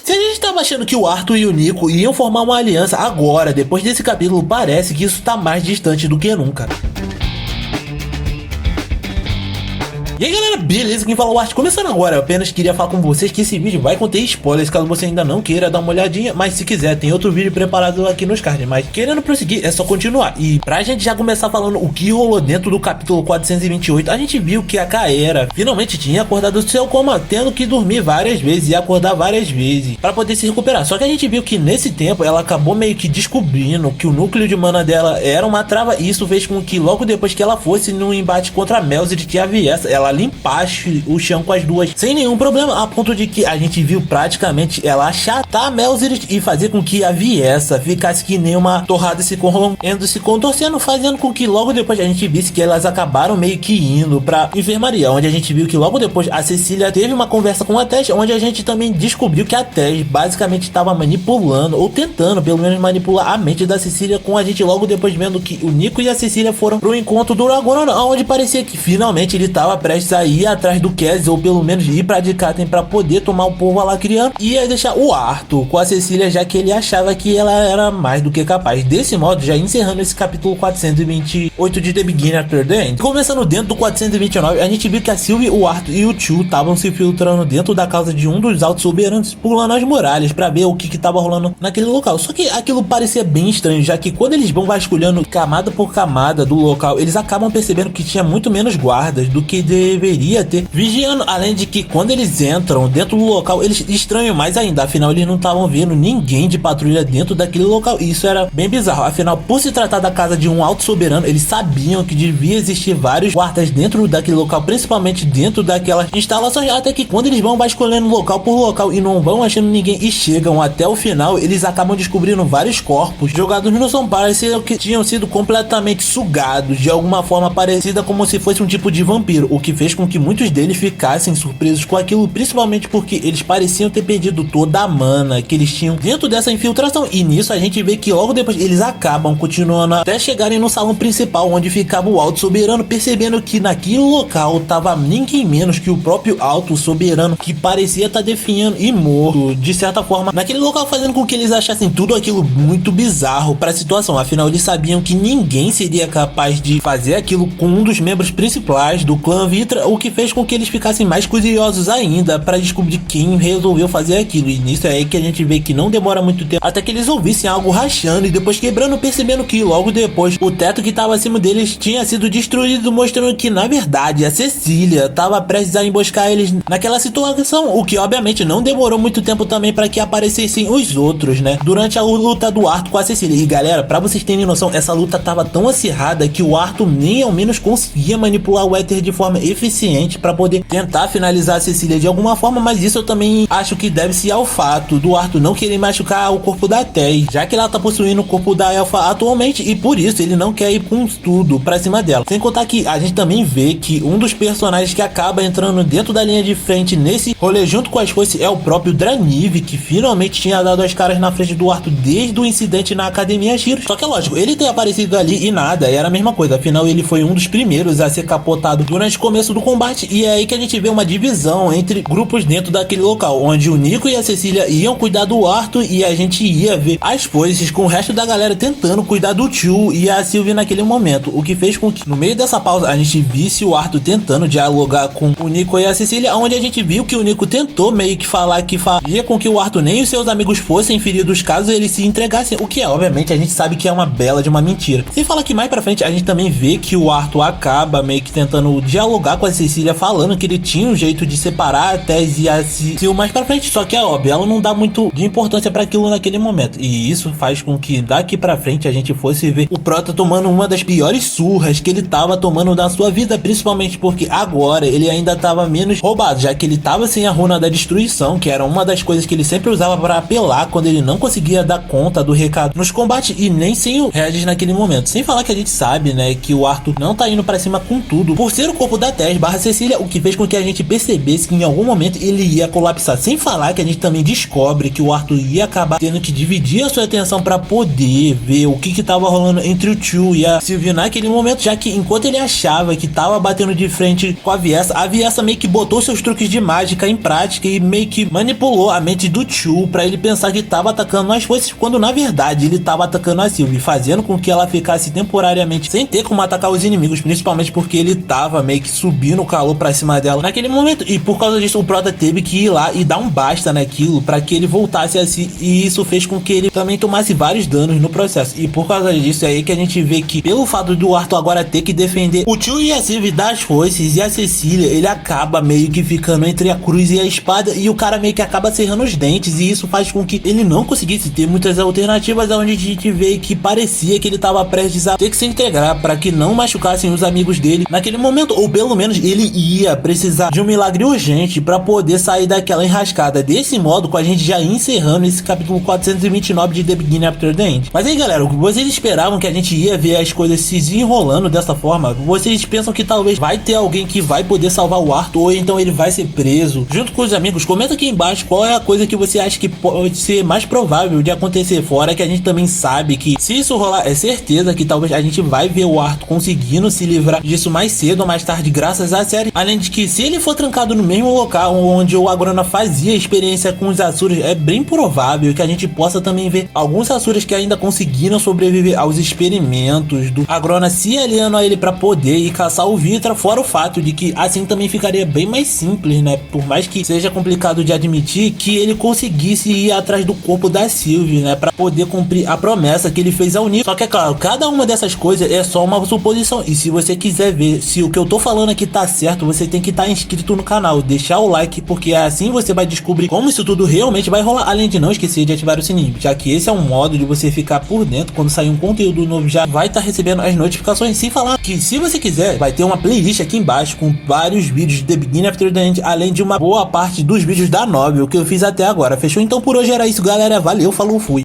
Se a gente tava achando que o Arthur e o Nico iam formar uma aliança agora, depois desse capítulo, parece que isso tá mais distante do que nunca. E aí galera, beleza? Quem fala é o Art, começando agora. Eu apenas queria falar com vocês que esse vídeo vai conter spoilers, caso você ainda não queira dar uma olhadinha. Mas se quiser, tem outro vídeo preparado aqui nos cards. Mas querendo prosseguir, é só continuar. E pra gente já começar falando o que rolou dentro do capítulo 428, a gente viu que a Kaera finalmente tinha acordado do seu coma, tendo que dormir várias vezes e acordar várias vezes pra poder se recuperar. Só que a gente viu que nesse tempo ela acabou meio que descobrindo que o núcleo de mana dela era uma trava, e isso fez com que logo depois que ela fosse no embate contra a Melzed que viesse, ela limpasse o chão com as duas sem nenhum problema, a ponto de que a gente viu praticamente ela achatar a Melzed e fazer com que a Viessa ficasse que nem uma torrada se corrompendo, se contorcendo, fazendo com que logo depois a gente visse que elas acabaram meio que indo pra enfermaria, onde a gente viu que logo depois a Cecília teve uma conversa com a Tess, onde a gente também descobriu que a Tess basicamente estava manipulando, ou tentando pelo menos manipular a mente da Cecília, com a gente logo depois vendo que o Nico e a Cecília foram pro encontro do Aragorn, onde parecia que finalmente ele estava prestes a ir atrás do Cass, ou pelo menos ir pra Adcaten pra poder tomar o povo Alacriano, e ia deixar o Arthur com a Cecília, já que ele achava que ela era mais do que capaz. Desse modo, já encerrando esse capítulo 428 de The Beginning After the End. Começando dentro do 429, a gente viu que a Sylvie, o Arthur e o Chu estavam se filtrando dentro da casa de um dos altos soberanos, pulando as muralhas pra ver o que tava rolando naquele local. Só que aquilo parecia bem estranho, já que quando eles vão vasculhando camada por camada do local, eles acabam percebendo que tinha muito menos guardas do que deveria ter vigiando, além de que quando eles entram dentro do local, eles estranham mais ainda, afinal eles não estavam vendo ninguém de patrulha dentro daquele local, e isso era bem bizarro, afinal por se tratar da casa de um alto soberano, eles sabiam que devia existir vários guardas dentro daquele local, principalmente dentro daquelas instalações, até que quando eles vão vasculhando local por local e não vão achando ninguém e chegam até o final, eles acabam descobrindo vários corpos jogados no chão, parecendo que tinham sido completamente sugados de alguma forma parecida como se fosse um tipo de vampiro, o que fez com que muitos deles ficassem surpresos com aquilo, principalmente porque eles pareciam ter perdido toda a mana que eles tinham dentro dessa infiltração, e nisso a gente vê que logo depois eles acabam continuando até chegarem no salão principal, onde ficava o Alto Soberano, percebendo que naquele local tava ninguém menos que o próprio Alto Soberano, que parecia estar definhando e morto, de certa forma, naquele local, fazendo com que eles achassem tudo aquilo muito bizarro para a situação, afinal eles sabiam que ninguém seria capaz de fazer aquilo com um dos membros principais do clã Vitra, o que fez com que eles ficassem mais curiosos ainda para descobrir quem resolveu fazer aquilo, e nisso é aí que a gente vê que não demora muito tempo até que eles ouvissem algo rachando e depois quebrando, percebendo que logo depois o teto que estava acima deles tinha sido destruído, mostrando que na verdade a Cecília estava prestes a emboscar eles naquela situação, o que obviamente não demorou muito tempo também para que aparecessem os outros, né, durante a luta do Arthur com a Cecília. E galera, pra vocês terem noção, essa luta tava tão acirrada que o Arthur nem ao menos conseguia manipular o éter de forma eficiente para poder tentar finalizar a Cecília de alguma forma, mas isso eu também acho que deve-se ao fato do Arthur não querer machucar o corpo da Tess, já que ela tá possuindo o corpo da Elfa atualmente, e por isso ele não quer ir com tudo pra cima dela. Sem contar que a gente também vê que um dos personagens que acaba entrando dentro da linha de frente nesse rolê junto com as foices é o próprio Draniv, que finalmente tinha dado as caras na frente do Arthur desde o incidente na Academia Shiro. Só que é lógico, ele ter aparecido ali e nada, era a mesma coisa, afinal ele foi um dos primeiros a ser capotado durante o começo do combate, e é aí que a gente vê uma divisão entre grupos dentro daquele local, onde o Nico e a Cecília iam cuidar do Arthur e a gente ia ver as foices com o resto da galera tentando cuidar do Chu e a Sylvie naquele momento, o que fez com que no meio dessa pausa a gente visse o Arthur tentando dialogar com o Nico e a Cecília, onde a gente viu que o Nico tentou meio que falar que faria com que o Arthur nem os seus amigos fossem feridos caso eles se entregassem, o que é, obviamente, a gente sabe que é uma bela de uma mentira. Sem falar que mais pra frente a gente também vê que o Arthur acaba meio que tentando dialogar com a Cecília, falando que ele tinha um jeito de separar a Tess e a Sil mais pra frente, só que é óbvio, ela não dá muito de importância pra aquilo naquele momento, e isso faz com que daqui pra frente a gente fosse ver o Prota tomando uma das piores surras que ele tava tomando na sua vida, principalmente porque agora ele ainda tava menos roubado, já que ele tava sem a runa da destruição, que era uma das coisas que ele sempre usava pra apelar quando ele não conseguia dar conta do recado nos combates, e nem sem o Regis naquele momento. Sem falar que a gente sabe, né, que o Arthur não tá indo pra cima com tudo por ser o corpo da Tess barra Cecília, o que fez com que a gente percebesse que em algum momento ele ia colapsar. Sem falar que a gente também descobre que o Arthur ia acabar tendo que dividir a sua atenção para poder ver o que tava rolando entre o Tio e a Sylvie naquele momento, já que enquanto ele achava que tava batendo de frente com a Viessa meio que botou seus truques de mágica em prática e meio que manipulou a mente do Tio para ele pensar que tava atacando as forças, quando na verdade ele tava atacando a Sylvie, fazendo com que ela ficasse temporariamente sem ter como atacar os inimigos, principalmente porque ele tava meio que subindo o calor pra cima dela naquele momento, e por causa disso o Prota teve que ir lá e dar um basta naquilo pra que ele voltasse a si, e isso fez com que ele também tomasse vários danos no processo. E por causa disso é aí que a gente vê que, pelo fato do Arthur agora ter que defender o Tio e a Sylvie das foices e a Cecília, ele acaba meio que ficando entre a cruz e a espada, e o cara meio que acaba cerrando os dentes, e isso faz com que ele não conseguisse ter muitas alternativas, onde a gente vê que parecia que ele tava prestes a ter que se integrar para que não machucassem os amigos dele naquele momento, ou pelo menos ele ia precisar de um milagre urgente para poder sair daquela enrascada. Desse modo, com a gente já encerrando esse capítulo 429 de The Beginning After the End. Mas aí galera, vocês esperavam que a gente ia ver as coisas se desenrolando dessa forma? Vocês pensam que talvez vai ter alguém que vai poder salvar o Arthur, ou então ele vai ser preso junto com os amigos? Comenta aqui embaixo qual é a coisa que você acha que pode ser mais provável de acontecer, fora que a gente também sabe que se isso rolar, é certeza que talvez a gente vai ver o Arthur conseguindo se livrar disso mais cedo ou mais tarde graças à série. Além de que, se ele for trancado no mesmo local onde o Agrona fazia experiência com os Asuras, é bem provável que a gente possa também ver alguns Asuras que ainda conseguiram sobreviver aos experimentos do Agrona se aliando a ele para poder ir caçar o Vitra, fora o fato de que assim também ficaria bem mais simples, né? Por mais que seja complicado de admitir, que ele conseguisse ir atrás do corpo da Sylvie, né? Para poder cumprir a promessa que ele fez ao Nico. Só que é claro, cada uma dessas coisas é só uma suposição, e se você quiser ver se o que eu tô falando aqui tá certo, você tem que estar inscrito no canal, deixar o like, porque assim você vai descobrir como isso tudo realmente vai rolar, além de não esquecer de ativar o sininho, já que esse é um modo de você ficar por dentro quando sair um conteúdo novo, já vai estar recebendo as notificações. Sem falar que, se você quiser, vai ter uma playlist aqui embaixo com vários vídeos de The Beginning After the End, além de uma boa parte dos vídeos da Novel que eu fiz até agora. Fechou? Então por hoje era isso, galera. Valeu, falou, fui.